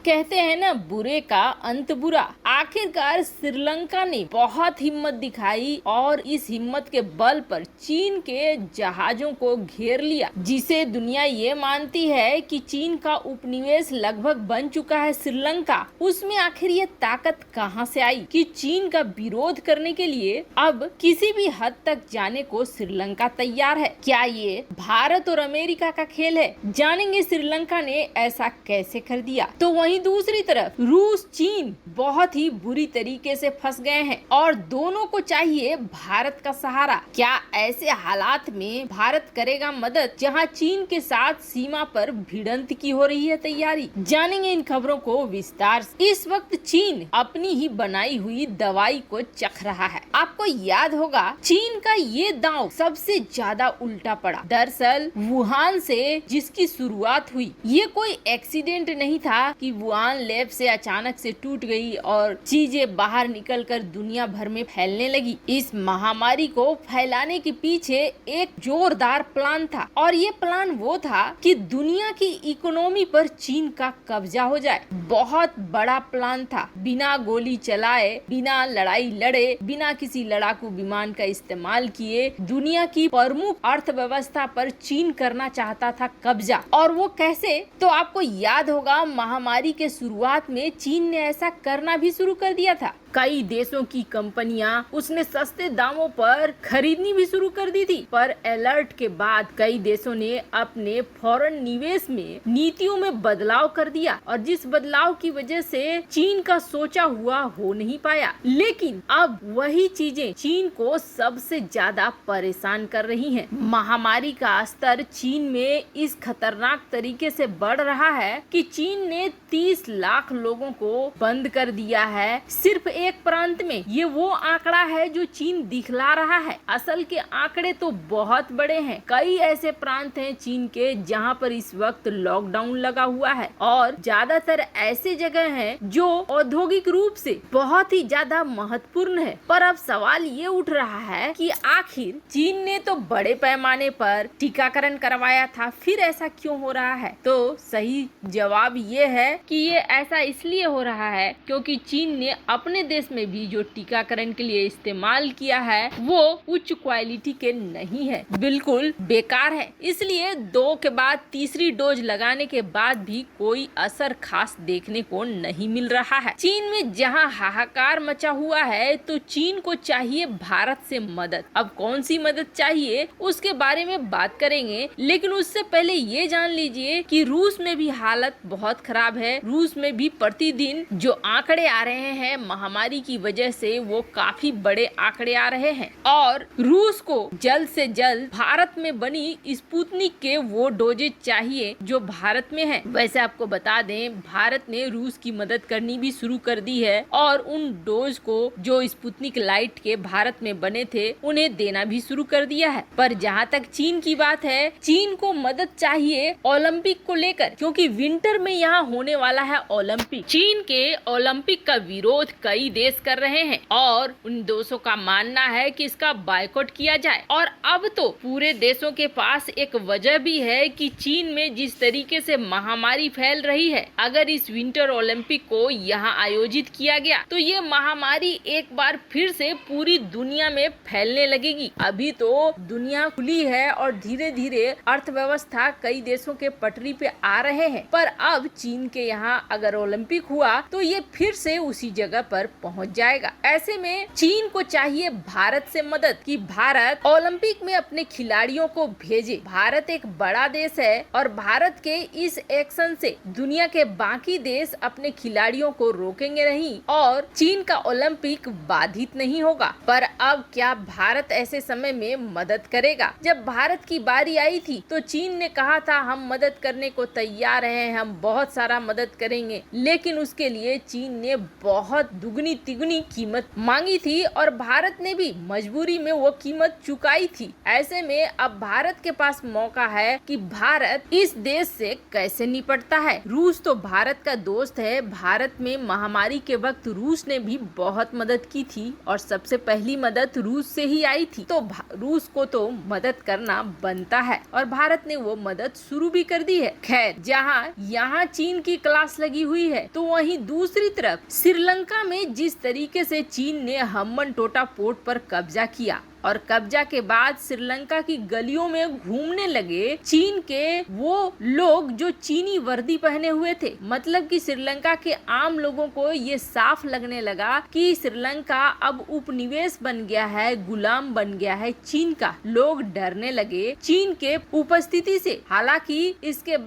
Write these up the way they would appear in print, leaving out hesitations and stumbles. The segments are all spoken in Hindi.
कहते हैं ना, बुरे का अंत बुरा। आखिरकार श्रीलंका ने बहुत हिम्मत दिखाई और इस हिम्मत के बल पर चीन के जहाजों को घेर लिया, जिसे दुनिया ये मानती है कि चीन का उपनिवेश लगभग बन चुका है श्रीलंका। उसमें आखिर ये ताकत कहां से आई कि चीन का विरोध करने के लिए अब किसी भी हद तक जाने को श्रीलंका तैयार है? क्या ये भारत और अमेरिका का खेल है? जानेंगे श्रीलंका ने ऐसा कैसे कर दिया। तो वहीं दूसरी तरफ रूस चीन बहुत ही बुरी तरीके से फंस गए हैं और दोनों को चाहिए भारत का सहारा। क्या ऐसे हालात में भारत करेगा मदद जहां चीन के साथ सीमा पर भिड़ंत की हो रही है तैयारी? जानेंगे इन खबरों को विस्तार से। इस वक्त चीन अपनी ही बनाई हुई दवाई को चख रहा है। आपको याद होगा चीन का ये दांव सबसे ज्यादा उल्टा पड़ा। दरअसल वुहान से जिसकी शुरुआत हुई, ये कोई एक्सीडेंट नहीं था कि वुहान लैब से अचानक से टूट गई और चीजें बाहर निकलकर दुनिया भर में फैलने लगी। इस महामारी को फैलाने के पीछे एक जोरदार प्लान था और ये प्लान वो था कि दुनिया की इकोनॉमी पर चीन का कब्जा हो जाए। बहुत बड़ा प्लान था। बिना गोली चलाए, बिना लड़ाई लड़े, बिना किसी लड़ाकू विमान का इस्तेमाल किए दुनिया की प्रमुख अर्थव्यवस्था पर चीन करना चाहता था कब्जा। और वो कैसे? तो आपको याद होगा महामारी के शुरुआत में चीन ने ऐसा करना भी शुरू कर दिया था। कई देशों की कंपनियां उसने सस्ते दामों पर खरीदनी भी शुरू कर दी थी, पर अलर्ट के बाद कई देशों ने अपने फॉरेन निवेश में नीतियों में बदलाव कर दिया और जिस बदलाव की वजह से चीन का सोचा हुआ हो नहीं पाया। लेकिन अब वही चीजें चीन को सबसे ज्यादा परेशान कर रही हैं। महामारी का स्तर चीन में इस खतरनाक तरीके से बढ़ रहा है कि चीन ने 30 लाख लोगों को बंद कर दिया है सिर्फ एक प्रांत में। ये वो आंकड़ा है जो चीन दिखला रहा है। असल के आंकड़े तो बहुत बड़े हैं। कई ऐसे प्रांत हैं चीन के जहां पर इस वक्त लॉकडाउन लगा हुआ है और ज्यादातर ऐसे जगह हैं जो औद्योगिक रूप से बहुत ही ज्यादा महत्वपूर्ण है। पर अब सवाल ये उठ रहा है कि आखिर चीन ने तो बड़े पैमाने पर टीकाकरण करवाया था, फिर ऐसा क्यों हो रहा है? तो सही जवाब ये है कि ये ऐसा इसलिए हो रहा है क्योंकि चीन ने अपने देश में भी जो टीकाकरण के लिए इस्तेमाल किया है वो उच्च क्वालिटी के नहीं है, बिल्कुल बेकार है। इसलिए 2 के बाद तीसरी डोज लगाने के बाद भी कोई असर खास देखने को नहीं मिल रहा है। चीन में जहां हाहाकार मचा हुआ है तो चीन को चाहिए भारत से मदद। अब कौन सी मदद चाहिए उसके बारे में बात करेंगे, लेकिन उससे पहले ये जान लीजिए कि रूस में भी हालत बहुत खराब है। रूस में भी प्रतिदिन जो आंकड़े आ रहे हैं महामारी की वजह से वो काफी बड़े आंकड़े आ रहे हैं और रूस को जल्द से जल्द भारत में बनी स्पुतनिक के वो डोजेज चाहिए जो भारत में है। वैसे आपको बता दें भारत ने रूस की मदद करनी भी शुरू कर दी है और उन डोज को जो स्पुतनिक लाइट के भारत में बने थे उन्हें देना भी शुरू कर दिया है। पर जहाँ तक चीन की बात है, चीन को मदद चाहिए ओलंपिक को लेकर, क्योंकि विंटर में यहाँ होने वाला है ओलंपिक। चीन के ओलंपिक का विरोध कई देश कर रहे हैं और उन देशों का मानना है कि इसका बायकॉट किया जाए। और अब तो पूरे देशों के पास एक वजह भी है कि चीन में जिस तरीके से महामारी फैल रही है, अगर इस विंटर ओलंपिक को यहाँ आयोजित किया गया तो ये महामारी एक बार फिर से पूरी दुनिया में फैलने लगेगी। अभी तो दुनिया खुली है और धीरे धीरे अर्थव्यवस्था कई देशों के पटरी पे आ रहे हैं, पर अब चीन के यहाँ अगर ओलंपिक हुआ तो ये फिर से उसी जगह पर पहुंच जाएगा। ऐसे में चीन को चाहिए भारत से मदद कि भारत ओलंपिक में अपने खिलाड़ियों को भेजे। भारत एक बड़ा देश है और भारत के इस एक्शन से दुनिया के बाकी देश अपने खिलाड़ियों को रोकेंगे नहीं और चीन का ओलंपिक बाधित नहीं होगा। पर अब क्या भारत ऐसे समय में मदद करेगा? जब भारत की बारी आई थी तो चीन ने कहा था हम मदद करने को तैयार हैं, हम बहुत सारा मदद करेंगे, लेकिन उसके लिए चीन ने बहुत दुगनी दुगनी तिगुनी कीमत मांगी थी और भारत ने भी मजबूरी में वो कीमत चुकाई थी। ऐसे में अब भारत के पास मौका है कि भारत इस देश से कैसे निपटता है। रूस तो भारत का दोस्त है। भारत में महामारी के वक्त रूस ने भी बहुत मदद की थी और सबसे पहली मदद रूस से ही आई थी, तो रूस को तो मदद करना बनता है और भारत ने वो मदद शुरू भी कर दी है। खैर, जहाँ यहाँ चीन की क्लास लगी हुई है, तो वहीं दूसरी तरफ श्रीलंका में जिस तरीके से चीन ने हम्बनटोटा पोर्ट पर कब्जा किया और कब्जा के बाद श्रीलंका की गलियों में घूमने लगे चीन के वो लोग जो चीनी वर्दी पहने हुए थे। मतलब कि श्रीलंका के आम लोगों को ये साफ लगने लगा कि श्रीलंका अब उपनिवेश बन गया है, गुलाम बन गया है चीन का। लोग डरने लगे चीन के उपस्थिति से। हालांकि इसके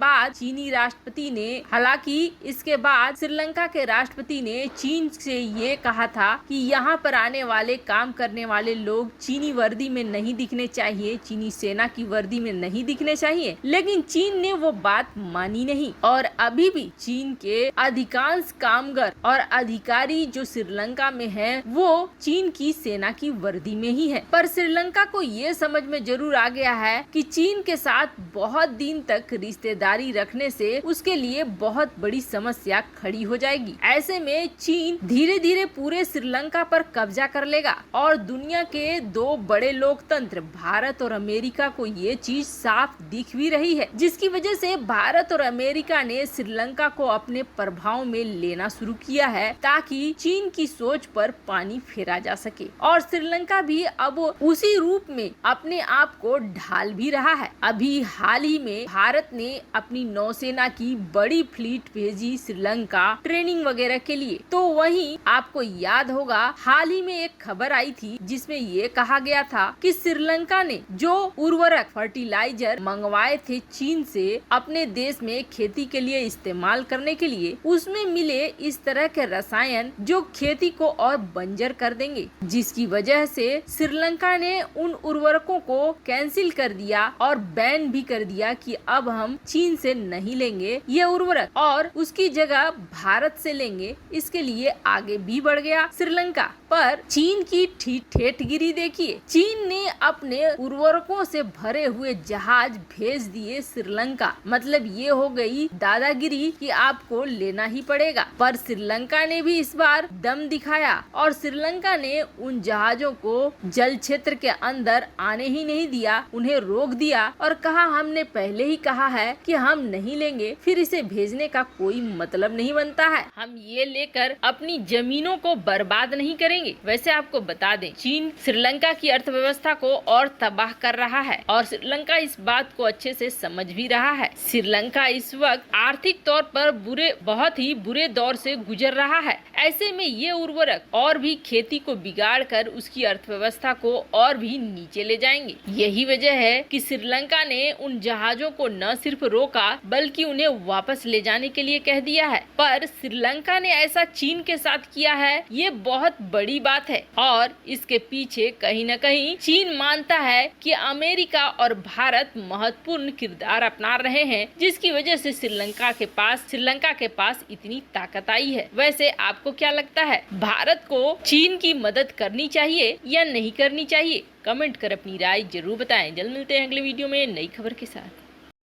बाद श्रीलंका के राष्ट्रपति ने चीन से ये कहा था कि यहाँ पर आने वाले काम करने वाले लोग चीनी वर्दी में नहीं दिखने चाहिए, चीनी सेना की वर्दी में नहीं दिखने चाहिए। लेकिन चीन ने वो बात मानी नहीं और अभी भी चीन के अधिकांश कामगार और अधिकारी जो श्रीलंका में हैं, वो चीन की सेना की वर्दी में ही है। पर श्रीलंका को ये समझ में जरूर आ गया है कि चीन के साथ बहुत दिन तक रिश्तेदारी रखने से उसके लिए बहुत बड़ी समस्या खड़ी हो जाएगी। ऐसे में चीन धीरे धीरे पूरे श्रीलंका पर कब्जा कर लेगा और दुनिया के दो बड़े लोकतंत्र भारत और अमेरिका को ये चीज साफ दिख भी रही है, जिसकी वजह से भारत और अमेरिका ने श्रीलंका को अपने प्रभाव में लेना शुरू किया है ताकि चीन की सोच पर पानी फेरा जा सके। और श्रीलंका भी अब उसी रूप में अपने आप को ढाल भी रहा है। अभी हाल ही में भारत ने अपनी नौसेना की बड़ी फ्लीट भेजी श्रीलंका ट्रेनिंग वगैरह के लिए। तो वहीं आपको याद होगा हाल ही में एक खबर आई थी जिसमें ये कहा गया था कि श्रीलंका ने जो उर्वरक फर्टिलाइजर मंगवाए थे चीन से अपने देश में खेती के लिए इस्तेमाल करने के लिए, उसमें मिले इस तरह के रसायन जो खेती को और बंजर कर देंगे, जिसकी वजह से श्रीलंका ने उन उर्वरकों को कैंसिल कर दिया और बैन भी कर दिया कि अब हम चीन से नहीं लेंगे ये उर्वरक और उसकी जगह भारत से लेंगे। इसके लिए आगे भी बढ़ गया श्रीलंका। पर चीन की ठेठगिरी देखिए, चीन ने अपने उर्वरकों से भरे हुए जहाज भेज दिए श्रीलंका। मतलब ये हो गई दादागिरी कि आपको लेना ही पड़ेगा। पर श्रीलंका ने भी इस बार दम दिखाया और श्रीलंका ने उन जहाजों को जल क्षेत्र के अंदर आने ही नहीं दिया, उन्हें रोक दिया और कहा हमने पहले ही कहा है कि हम नहीं लेंगे, फिर इसे भेजने का कोई मतलब नहीं बनता है। हम ये लेकर अपनी जमीनों को बर्बाद नहीं करेंगे। वैसे आपको बता दें, चीन श्रीलंका की अर्थव्यवस्था को और तबाह कर रहा है और श्रीलंका इस बात को अच्छे से समझ भी रहा है। श्रीलंका इस वक्त आर्थिक तौर पर बहुत ही बुरे दौर से गुजर रहा है। ऐसे में ये उर्वरक और भी खेती को बिगाड़ कर उसकी अर्थव्यवस्था को और भी नीचे ले जाएंगे। यही वजह है कि श्रीलंका ने उन जहाजों को न सिर्फ रोका बल्कि उन्हें वापस ले जाने के लिए कह दिया है। पर श्रीलंका ने ऐसा चीन के साथ किया है, ये बहुत बड़ी बात है और इसके पीछे कहीं न कहीं चीन मानता है कि अमेरिका और भारत महत्वपूर्ण किरदार अपना रहे हैं, जिसकी वजह से श्रीलंका के पास इतनी ताकत आई है। वैसे आपको क्या लगता है, भारत को चीन की मदद करनी चाहिए या नहीं करनी चाहिए? कमेंट कर अपनी राय जरूर बताएं। जल्द मिलते हैं अगले वीडियो में नई खबर के साथ।